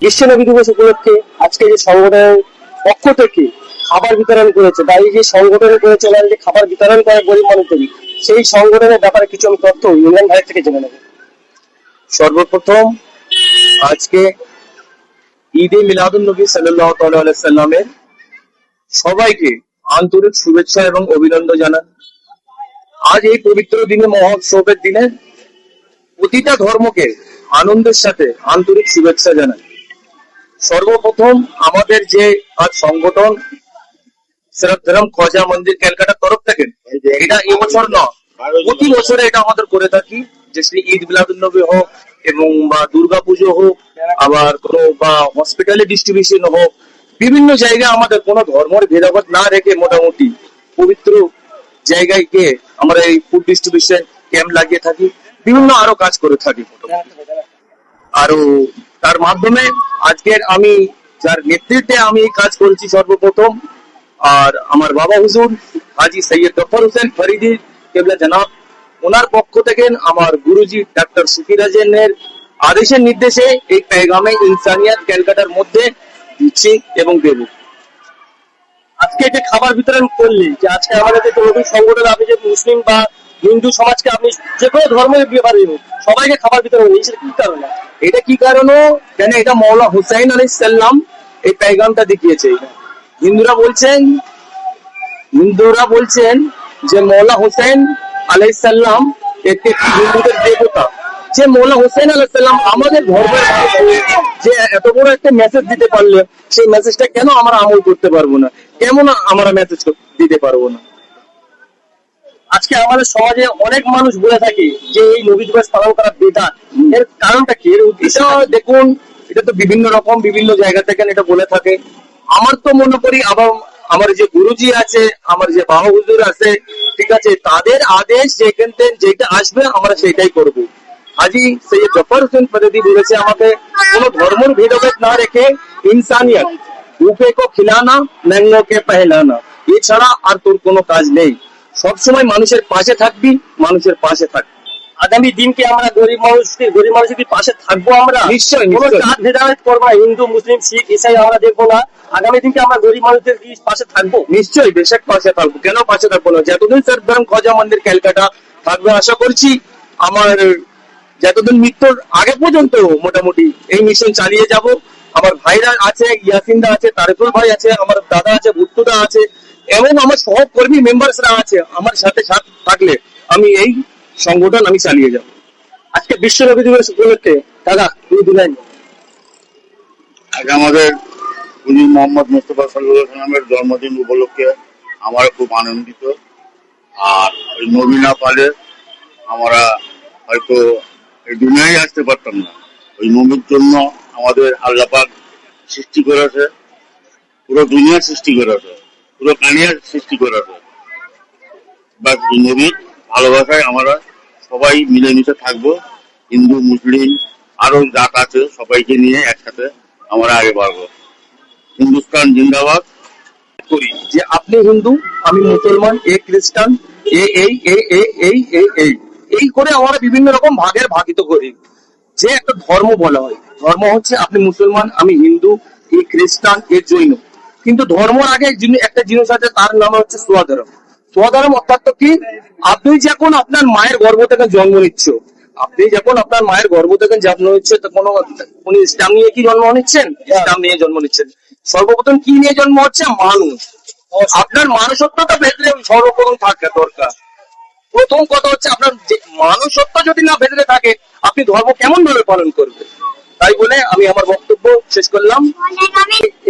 বিশ্ব নবী দিবস উপলক্ষে আজকে যে সংগঠনের পক্ষ থেকে খাবার বিতরণ করেছে, বা এই যে সংগঠনের করেছে ওনারা যে খাবার বিতরণ করে গরিব মানুষদের, সেই সংগঠনের ব্যাপারে কিছু আমি তথ্য ইমরান ভাই থেকে জেনে নেব। সর্বপ্রথম আজকে ঈদে মিলাদুন নবী সাল্লাল্লাহু তাআলা আলাইহি সাল্লামের সবাইকে আন্তরিক শুভেচ্ছা এবং অভিনন্দন জানান। আজ এই পবিত্র দিনে, মহোৎসবের দিনে প্রতিটা ধর্মকে আনন্দের সাথে আন্তরিক শুভেচ্ছা জানাই। সর্বপ্রথম আমাদের যে আজ সংগঠন সিরাত ধরম খোজা মন্দির ক্যালকাটার তরফ থেকে, এটা এবছর নয়, প্রতি বছরে এটা আমাদের করে থাকি। যে ঈদ মিলাদুন নবী হোক এবং বা দুর্গা পুজো হোক, আবার কোনো বা হসপিটালে ডিস্ট্রিবিউশন হোক, বিভিন্ন জায়গায় আমাদের কোনো ধর্মের ভেদাভেদ না রেখে মোটামুটি পবিত্র জায়গায় গিয়ে আমরা এই ফুড ডিস্ট্রিবিউশন ক্যাম্প লাগিয়ে থাকি, বিভিন্ন আরো কাজ করে থাকি। আরো তার মাধ্যমে আজকের আমি যার নেতৃত্বে আমি এই কাজ করেছি সর্বপ্রথম, আর আমার বাবা হুজুর হাজি সৈয়দ গফর হোসেন ফরিদি কেবলা জনাব, ওনার পক্ষ থেকে আমার গুরুজি ডাক্তার সুফিরাজের আদেশের নির্দেশে এই পেগামে ইনসানিয়াত ক্যালকাটার মধ্যে দিচ্ছি এবং দেব। আজকে এটা খাবার বিতরণ করলে যে আজকে আমাদের যে নবীর সংগঠন, আপনি যে মুসলিম বা হিন্দু সমাজকে, আপনি যে কোনো ধর্মের ব্যাপারে সবাইকে খাবার বিতরণ করলেন, কি কারণে? এটা কি কারণে? কেন এটা মৌলা হুসাইন আলাইহিস সালাম এই পেগামটা দেখিয়েছে। হিন্দুরা বলছেন যে মৌলা হুসাইন আলাইহিস সালাম একটি হিন্দুদের দেবতা। যে মৌলা হুসাইন আলাইহিস সালাম আমাদের ধর্মের যে এত বড় একটা মেসেজ দিতে পারলে, সেই মেসেজটা কেন আমরা আমল করতে পারবো না? কেমন আমরা মেসেজ দিতে পারবো না? আজকে আমাদের সমাজে অনেক মানুষ বলে থাকে যে এই নবী দিবস পালন করা বেদাত, এর কারণটা কি? এর উদ্দেশ্য দেখুন, এটা তো বিভিন্ন রকম বিভিন্ন জায়গা থেকে এটা বলে থাকে। আমার তো মনে করি আবার আমার যে গুরুজি আছে, আমার যে বাবা হুজুর আছে, ঠিক আছে, তাদের আদেশ যেটা আসবে আমরা সেটাই করব। হাজি সৈয়দ গফর হোসেন ফরিদি বলেছে আমাকে কোনো ধর্মের ভেদাভেদ না রেখে ইনসানিয়ত, ভুকে কো খিলানা, নঙ্গো কে পহলানা, এছাড়া আর তোর কোনো কাজ নেই। সবসময় মানুষের পাশে থাকবি, মানুষের পাশে থাকবি। আগামী দিনকে আমরা গরিব মানুষের পাশে থাকবো। আমরা নিশ্চয়ই কোনো জাত ভেদাভেদ করবো না, হিন্দু মুসলিম শিখ ইসাই আমরা দেখবো না। আগামী দিনকে আমরা গরিব মানুষদের পাশে থাকবো। নিশ্চয়ই বেশক পাশে থাকবো, কেন পাশে থাকবো না? যতদিন সিরাত ধরম খোজা মন্দির ক্যালকাটা থাকবে, আশা করছি আমার যতদিন মৃত্যুর আগে পর্যন্ত মোটামুটি এই মিশন চালিয়ে যাব। আমার ভাইরা আছে, ইয়াসিনদা আছে, তারেকুল ভাই আছে, আমার দাদা আছে, ভুট্টুদা আছে, এবং আমার সহকর্মী মেম্বারসরা আছে। আমার সাথে থাকলে আমি এই সংগঠন আমি চালিয়ে যাব। আজকে বিশ্ব নবী দিবস উপলক্ষে দাদা তুমি দিলেন, আজ আমাদের হুজুর মোহাম্মদ মুস্তাফা সাল্লাল্লাহু আলাইহি ওয়াসাল্লামের জন্মদিন উপলক্ষে আমরা খুব আনন্দিত। আর ওই নবী না পালে আমরা হয়তো এই দুনিয়ায় আসতে পারতাম না। ওই নবীর জন্য আমাদের আল্লাহ পাক সৃষ্টি করেছে, পুরো দুনিয়ার সৃষ্টি করেছে, পুরো কানিয়ার সৃষ্টি করেছে। বাস এই নবীর ভালোবাসায় আমরা সবাই মিলেমিশে থাকবো। হিন্দু মুসলিম আরো জাত আছে, সবাইকে নিয়ে একসাথে আমরা আগে বাড়বো। হিন্দুস্তান জিন্দাবাদ। করি যে আপনি হিন্দু, আমি মুসলমান, এ খ্রিস্টান, এই করে আমরা বিভিন্ন রকম ভাগিত করি। যে একটা ধর্ম বলা হয়, ধর্ম হচ্ছে আপনি মুসলমান, আমি হিন্দু, এ খ্রিস্টান, এ জৈন। কিন্তু ধর্মের আগে একটা জিনিস আছে, তার নাম হচ্ছে স্বধর্ম। স্বধর্ম অর্থাৎ কি? আপনি যখন আপনার মায়ের গর্ভ থেকে জন্ম নিচ্ছ, উনি ইসলাম নিয়ে কি জন্ম নিচ্ছেন? ইসলাম নিয়ে জন্ম নিচ্ছেন। সর্বপ্রথম কি নিয়ে জন্ম হচ্ছে? মানুষ। আপনার মানুষত্বটা ভেতরে সর্বপ্রথম থাকা দরকার। প্রথম কথা হচ্ছে আপনার যে মানুষত্ব যদি না ভেতরে থাকে, আপনি ধর্ম কেমন ভাবে পালন করবেন? তাই বলে আমি আমার বক্তব্য শেষ করলাম।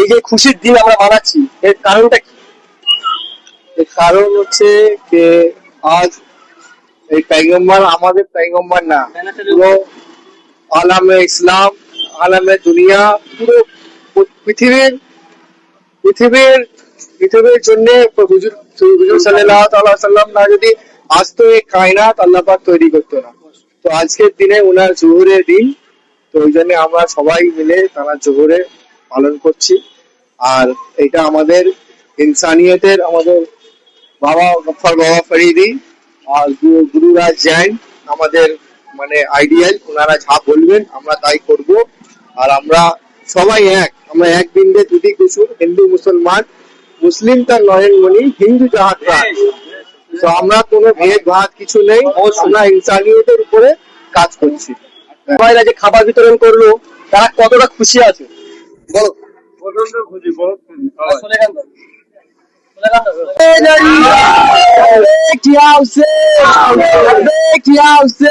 এই যে খুশির দিন আমরা মানাচ্ছি, এর কারণটা কি? এর কারণ হচ্ছে যে আজ এই পয়গম্বর আমাদের পয়গম্বর না, পুরো আলামে ইসলাম, আলামে দুনিয়া, পুরো পৃথিবীর জন্য হুজুর সাল্লাল্লাহু আলাইহি ওয়াসাল্লাম না যদি আসতো, এই কায়নাত আল্লাহ পাক তৈরি করতো না। তো আজকের দিনে ওনার জোহরের দিন, তো ওই জন্য আমরা সবাই মিলে তারা জোহরে পালন করছি। আর এটা আমাদের ইনসানিয়তের, আমাদের বাবা ফরিদি আর গুরুরাজ জৈন আমাদের মানে আইডিয়াল। ওনারা যা বলবেন আমরা তাই করব। আর আমরা সবাই এক, আমরা এক বিন্দে দুটি কুসুর, হিন্দু মুসলমান, মুসলিম তার নয়নমণি, হিন্দু যাহার প্রাণ। তো আমরা কোনো ভেদভাদ কিছু নেই, আমরা ইনসানিয়তের উপরে কাজ করছি। সবাইরা যে খাবার বিতরণ করলো তারা কতটা খুশি আছে বলো। স্লোগান দাও। কি આવશે কি આવશે